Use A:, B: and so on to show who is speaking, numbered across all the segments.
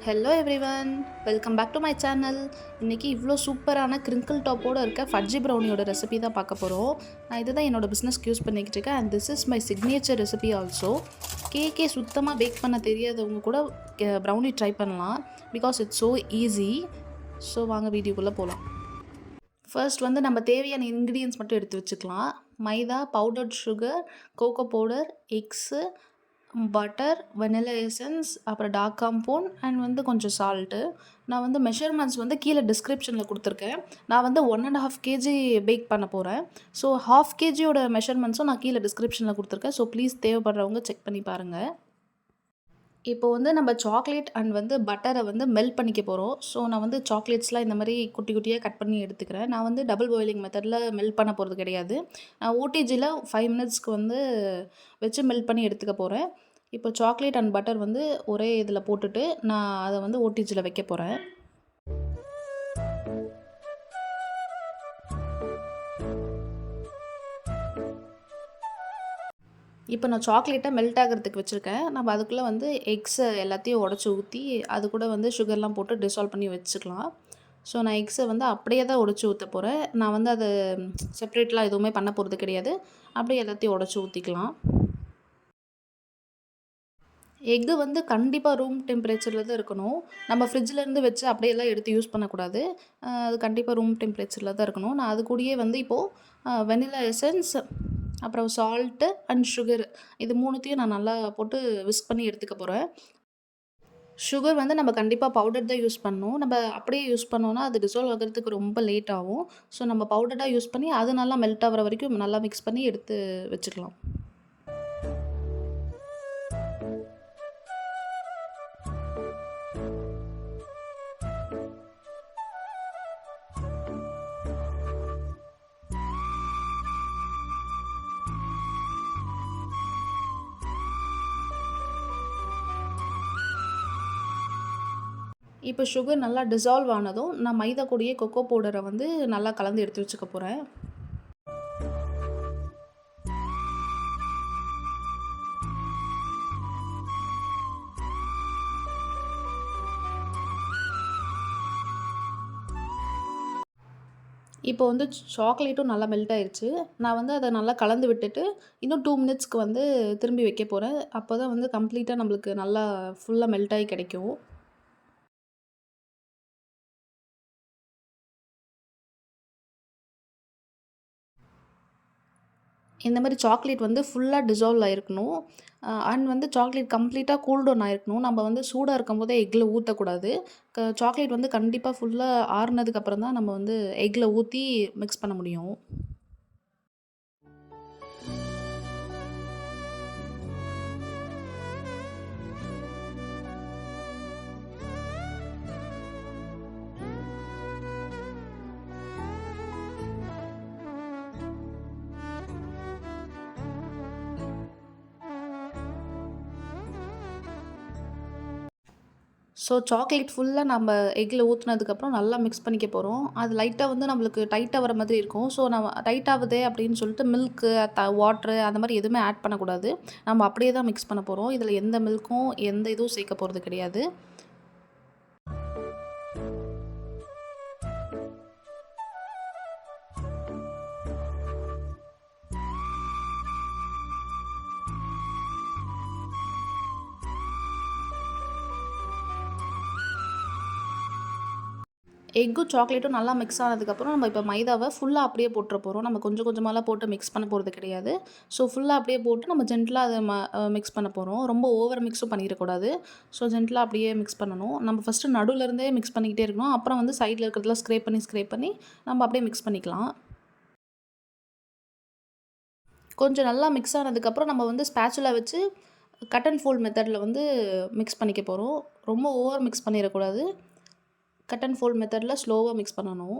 A: Hello everyone, welcome back to my channel. இன்றைக்கி இவ்வளோ சூப்பரான கிரிங்கிள் டாப்போடு இருக்க ஃபட்ஜி ப்ரௌனியோட ரெசிபி தான் பார்க்க போகிறோம். நான் இதுதான் என்னோடய பிஸ்னஸ்க்கு யூஸ் பண்ணிக்கிட்டு இருக்கேன். And this is my signature recipe also. கேக்கே சுத்தமாக பேக் பண்ண தெரியாதவங்க கூட ப்ரௌனி ட்ரை பண்ணலாம். Because it's so easy. So வாங்க வீடியோக்குள்ளே போகலாம். ஃபர்ஸ்ட் வந்து நம்ம தேவையான இன்க்ரீடியன்ஸ் மட்டும் எடுத்து வச்சுக்கலாம். Maida, powdered sugar, cocoa powder, eggs, butter, vanilla essence, அப்புறம் டார்க் காம்பவுண்ட் அண்ட் வந்து கொஞ்சம் சால்ட்டு. நான் வந்து மெஷர்மெண்ட்ஸ் வந்து கீழே டிஸ்கிரிப்ஷனில் கொடுத்துருக்கேன். நான் வந்து 1.5 kg பேக் பண்ண போகிறேன். ஸோ 1/2 kgயோட மெஷர்மெண்ட்ஸும் நான் கீழே டிஸ்கிரிப்ஷனில் கொடுத்துருக்கேன். ஸோ ப்ளீஸ் தேவைப்படுறவங்க செக் பண்ணி பாருங்கள். இப்போ வந்து நம்ம சாக்லேட் அண்ட் வந்து பட்டரை வந்து மெல்ட் பண்ணிக்க போகிறோம். ஸோ நான் வந்து சாக்லேட்ஸ்லாம் இந்த மாதிரி குட்டி குட்டியாக கட் பண்ணி எடுத்துக்கிறேன். நான் வந்து டபுள் பாயிலிங் மெத்தடில் மெல்ட் பண்ண போகிறது கிடையாது. நான் ஓடிஜியில் 5 மினிட்ஸ்க்கு வந்து வச்சு மெல்ட் பண்ணி எடுத்துக்க போகிறேன். இப்போ சாக்லேட் அண்ட் பட்டர் வந்து ஒரே இதில் போட்டுட்டு நான் அதை வந்து ஓடிஜியில் வைக்க போகிறேன். இப்போ நான் சாக்லேட்டை மெல்ட் ஆகிறதுக்கு வச்சுருக்கேன். நம்ம அதுக்குள்ளே வந்து எக்ஸை எல்லாத்தையும் உடச்சி ஊற்றி அது கூட வந்து சுகர்லாம் போட்டு டிசால்வ் பண்ணி வச்சுக்கலாம். ஸோ நான் எக்ஸை வந்து அப்படியே தான் உடச்சி ஊற்ற போகிறேன். நான் வந்து அதை செப்ரேட்லாம் எதுவுமே பண்ண போகிறது கிடையாது. அப்படியே எல்லாத்தையும் உடச்சி ஊற்றிக்கலாம். எக்கு வந்து கண்டிப்பாக ரூம் டெம்பரேச்சரில் தான் இருக்கணும். நம்ம ஃப்ரிட்ஜிலேருந்து வச்சு அப்படியெல்லாம் எடுத்து யூஸ் பண்ணக்கூடாது. அது கண்டிப்பாக ரூம் டெம்பரேச்சரில் தான் இருக்கணும். நான் அது கூடயே வந்து இப்போது வெனிலா எசன்ஸ், அப்புறம் சால்ட்டு அண்ட் சுகர், இது 3த்தையும் நான் நல்லா போட்டு விஸ்க் பண்ணி எடுத்துக்க போகிறேன். சுகர் வந்து நம்ம கண்டிப்பாக பவுடர் தான் யூஸ் பண்ணணும். நம்ம அப்படியே யூஸ் பண்ணோன்னா அது டிசால்வ் ஆகிறதுக்கு ரொம்ப லேட் ஆகும். ஸோ நம்ம பவுடராக யூஸ் பண்ணி அது நல்லா மெல்ட் ஆகிற வரைக்கும் நல்லா மிக்ஸ் பண்ணி எடுத்து வச்சுக்கலாம். இப்போ சுகர் நல்லா டிசால்வ் ஆனதும் நான் மைதா கூடயே கொக்கோ பவுடரை வந்து நல்லா கலந்து எடுத்து வச்சுக்க போகிறேன். இப்போ வந்து சாக்லேட்டும் நல்லா மெல்ட் ஆயிடுச்சு. நான் வந்து அதை நல்லா கலந்து விட்டுட்டு இன்னும் 2 மினிட்ஸ்க்கு வந்து திரும்பி வைக்க போகிறேன். அப்போ தான் வந்து கம்ப்ளீட்டாக நம்மளுக்கு நல்லா ஃபுல்லாக மெல்ட் ஆகி கிடைக்கும். இந்த மாதிரி சாக்லேட் வந்து ஃபுல்லாக டிசால்வ் ஆகிருக்கணும். அண்ட் வந்து சாக்லேட் கம்ப்ளீட்டாக கூல் டவுன் ஆகிருக்கணும். நம்ம வந்து சூடாக இருக்கும்போதே எக்கில் ஊற்றக்கூடாது. சாக்லேட் வந்து கண்டிப்பாக ஃபுல்லாக ஆறுனதுக்கப்புறம் தான் நம்ம வந்து எக்கில் ஊற்றி மிக்ஸ் பண்ண முடியும். ஸோ சாக்லேட் ஃபுல்லாக நம்ம எக்கில் ஊற்றுனதுக்கப்புறம் நல்லா மிக்ஸ் பண்ணிக்க போகிறோம். அது லைட்டாக வந்து நம்மளுக்கு டைட்டாக வர மாதிரி இருக்கும். ஸோ நம்ம டைட் ஆகுதே அப்படின்னு சொல்லிட்டு மில்க்கு, வாட்ரு அந்த மாதிரி எதுவுமே ஆட் பண்ணக்கூடாது. நம்ம அப்படியே தான் மிக்ஸ் பண்ண போகிறோம். இதில் எந்த மில்க்கும் எந்த இதுவும் சேர்க்க போகிறது கிடையாது. எக்கும் சாக்லேட்டும் நல்லா மிக்ஸ் ஆனதுக்கப்புறம் நம்ம இப்போ மைதாவை ஃபுல்லாக அப்படியே போட்டுற போகிறோம். நம்ம கொஞ்சம் கொஞ்சமாலாம் போட்டு மிக்ஸ் பண்ண போகிறது கிடையாது. ஸோ ஃபுல்லாக அப்படியே போட்டு நம்ம ஜென்டலாக அதை மிக்ஸ் பண்ண போகிறோம். ரொம்ப ஓவர் மிக்ஸும் பண்ணிடக்கூடாது. ஸோ ஜென்டலாக அப்படியே மிக்ஸ் பண்ணணும். நம்ம ஃபஸ்ட்டு நடுவுலேருந்தே மிக்ஸ் பண்ணிக்கிட்டே இருக்கணும். அப்புறம் வந்து சைடில் இருக்கிறதுலாம் ஸ்க்ரேப் பண்ணி நம்ம அப்படியே மிக்ஸ் பண்ணிக்கலாம். கொஞ்சம் நல்லா மிக்ஸ் ஆனதுக்கப்புறம் நம்ம வந்து ஸ்பேச்சுலா வச்சு கட் அண்ட் ஃபோல்ட் மெத்தடில் வந்து மிக்ஸ் பண்ணிக்க போகிறோம். ரொம்ப ஓவர் மிக்ஸ் பண்ணிடக்கூடாது. கட் அண்ட் ஃபோல்ட் மெத்தடில் ஸ்லோவாக மிக்ஸ் பண்ணணும்.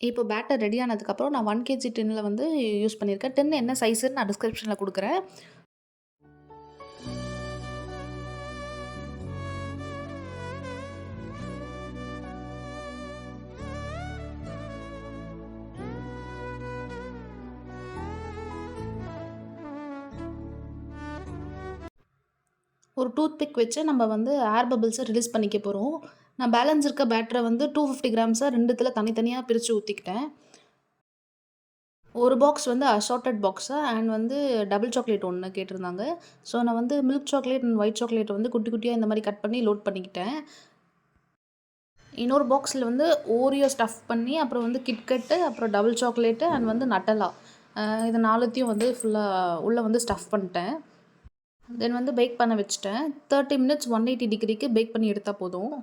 A: இப்போ பேட்டர் ரெடி ஆனதுக்கப்புறம் நான் 1 kg டின்னில் வந்து யூஸ் பண்ணியிருக்கேன். டின் என்ன சைஸுன்னு நான் டிஸ்கிரிப்ஷனில் கொடுக்குறேன். ஒரு டூத் பிக் வச்சு நம்ம வந்து ஏர் பபிள்ஸை ரிலீஸ் பண்ணிக்க போகிறோம். நான் பேலன்ஸ் இருக்க பேட்டரை வந்து 250 கிராம்ஸை 2 தனித்தனியாக பிரித்து ஊற்றிக்கிட்டேன். ஒரு பாக்ஸ் வந்து அசார்ட்டட் பாக்ஸு அண்ட் வந்து டபுள் சாக்லேட் ஒன்று கேட்டிருந்தாங்க. ஸோ நான் வந்து milk chocolate and white chocolate வந்து குட்டி குட்டியாக இந்த மாதிரி கட் பண்ணி லோட் பண்ணிக்கிட்டேன். இன்னொரு பாக்ஸில் வந்து ஓரியோ ஸ்டஃப் பண்ணி அப்புறம் வந்து கிட்கட்டு அப்புறம் டபுள் சாக்லேட்டு அண்ட் வந்து நட்டலா இது 4த்தையும் வந்து ஃபுல்லாக உள்ளே வந்து ஸ்டஃப் பண்ணிட்டேன். தென் வந்து பேக் பண்ண வச்சுட்டேன். 30 மினிட்ஸ் 180 டிகிரிக்கு பேக் பண்ணி எடுத்தால் போதும்.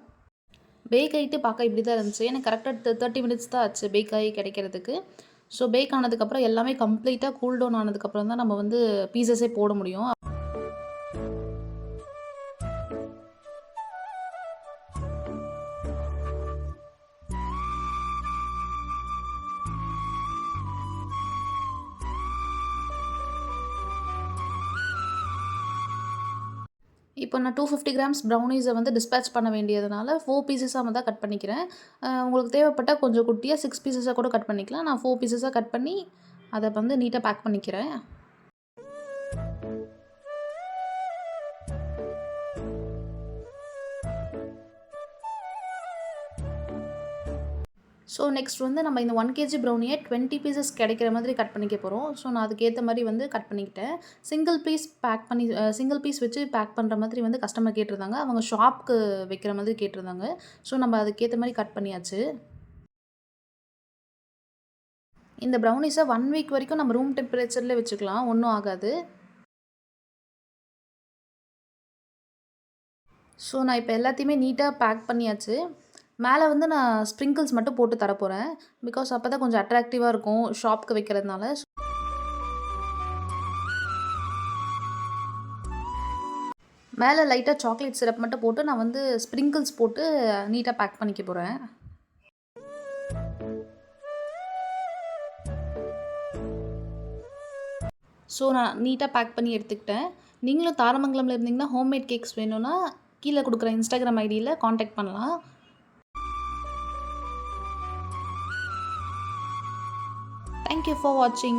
A: பேக் ஆகிட்டு பார்க்க இப்படி தான் இருந்துச்சு. எனக்கு கரெக்டாக 30 மினிட்ஸ் தான் ஆச்சு பேக் ஆகி கிடைக்கிறதுக்கு. ஸோ பேக் ஆனதுக்கப்புறம் எல்லாமே கம்ப்ளீட்டாக கூல் டவுன் ஆனதுக்கப்புறம் தான் நம்ம வந்து பீசஸே போட முடியும். இப்போ நான் 250 கிராம்ஸ் ப்ரௌனீஸை வந்து டிஸ்பேட்ச் பண்ண வேண்டியதுனால 4 பீசஸாக தான் கட் பண்ணிக்கிறேன். உங்களுக்கு தேவைப்பட்டால் கொஞ்சம் குட்டியாக 6 பீசஸாக கூட கட் பண்ணிக்கலாம். நான் 4 பீசஸாக கட் பண்ணி அதை வந்து நீட்டாக பேக் பண்ணிக்கிறேன். ஸோ நெக்ஸ்ட் வந்து நம்ம இந்த 1 kg ப்ரௌனியை 20 பீசஸ் கிடைக்கிற மாதிரி கட் பண்ணிக்க போகிறோம். ஸோ நான் அதுக்கேற்ற மாதிரி வந்து கட் பண்ணிக்கிட்டேன். சிங்கிள் பீஸ் வச்சு பேக் பண்ணுற மாதிரி வந்து கஸ்டமர் கேட்டிருந்தாங்க. அவங்க ஷாப்புக்கு வைக்கிற மாதிரி கேட்டிருந்தாங்க. ஸோ நம்ம அதுக்கேற்ற மாதிரி கட் பண்ணியாச்சு. இந்த ப்ரௌனிஸை 1 வீக் வரைக்கும் நம்ம ரூம் டெம்பரேச்சரில் வச்சுக்கலாம், ஒன்றும் ஆகாது. ஸோ நான் இப்போ எல்லாத்தையுமே நீட்டாக பேக் பண்ணியாச்சு. மேலே வந்து நான் ஸ்ப்ரிங்கிள்ஸ் மட்டும் போட்டு தரப்போகிறேன். பிகாஸ் அப்போ தான் கொஞ்சம் அட்ராக்டிவாக இருக்கும் ஷாப்புக்கு வைக்கிறதுனால. மேலே லைட்டாக சாக்லேட் சிரப் மட்டும் போட்டு நான் வந்து ஸ்ப்ரிங்கிள்ஸ் போட்டு நீட்டாக பேக் பண்ணிக்க போகிறேன். ஸோ நான் நீட்டாக பேக் பண்ணி எடுத்துக்கிட்டேன். நீங்களும் தாரமங்கலமில் இருந்தீங்கன்னா ஹோம்மேட் கேக்ஸ் வேணும்னா கீழே கொடுக்குற இன்ஸ்டாகிராம் ஐடியில் காண்டாக்ட் பண்ணலாம். Thank you for watching.